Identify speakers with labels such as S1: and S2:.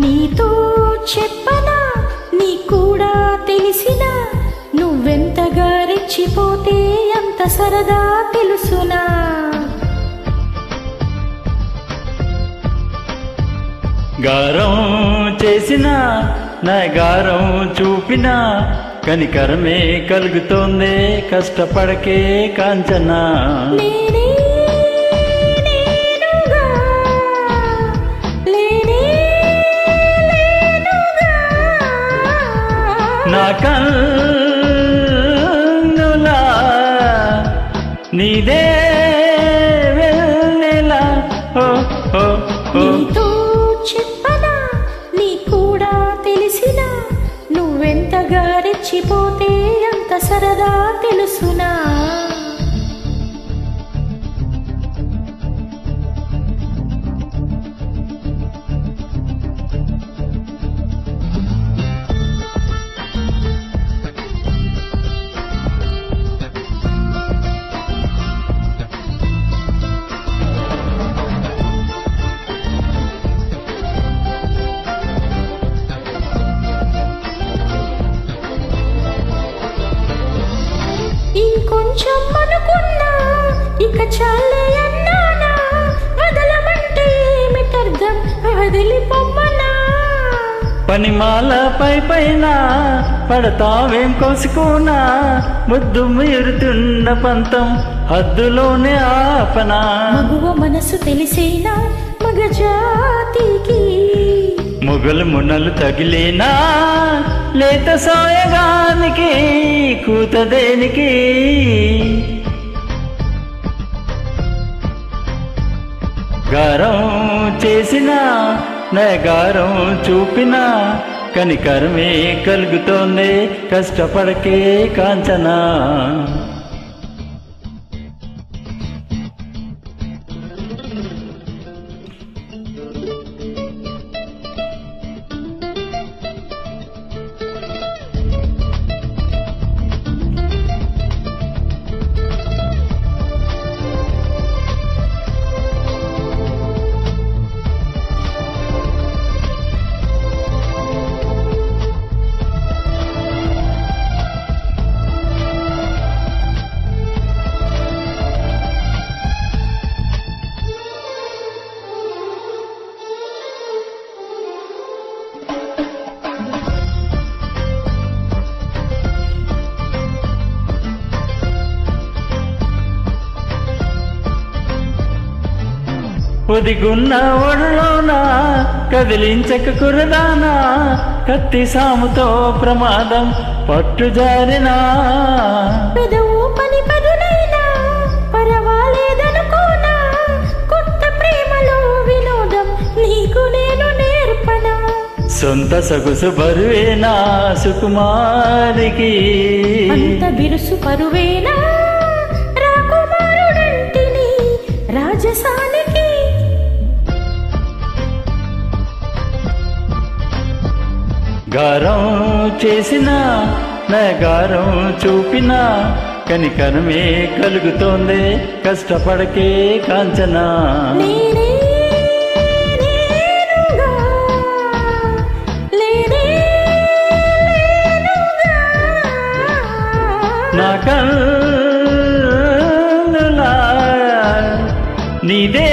S1: నీతో చెప్పనా నీ కూడా తెలిసినా నువ్వెంతగా రెచ్చిపోతే అంత సరదా తెలుసునా
S2: గారం చేసినా నా గారం చూపినా కనికరమే కలుగుతోంది కష్టపడకే కాంచనా నా కన్నులా నీదే వెన్నెలా
S1: నీతో చెప్పనా నీ కూడా తెలిసినా నువ్వెంతగా రెచ్చిపోతే అంత సరదా తెలుసునా ఇంకొంచెం అనుకున్నా ఇక చాలే అన్నానా వదలమంటే ఏమిటర్థం వదిలిపోమ్మనా
S2: పనిమాల పైన పడతావేం కోసుకోనా ముద్దు మీరుతున్న పంతం హద్దులోనే ఆపనా
S1: మగువ మనసు తెలిసేనా మగజాతికి
S2: మొగలు మునలు తగిలేనా లేత సాయగానికి కూతదేనికి గారం చేసినా నా గారం చూపినా కనికరమే కలుగుతోంది కష్టపడకే కాంచనా ఒదిగున్న ఒడలోనా కదిలించక కురదానా కత్తి సాముతో ప్రమాదం పట్టుజారినా
S1: పెదవు పని పదునైనా పరవాలేదనుకోనా కొత్త ప్రేమలో వినోదం నీకు నేను నేర్పనా
S2: సొంత సొగసు బరువేనా సుకుమారికి
S1: అంత బిరుసు పరువేనా రాకుమారుడంటిని రాజసానికి
S2: గారం చేసినా నా గారం చూపినా కనికరమే కలుగుతోంది కష్టపడకే కాంచనా నా కన్నులా నీదే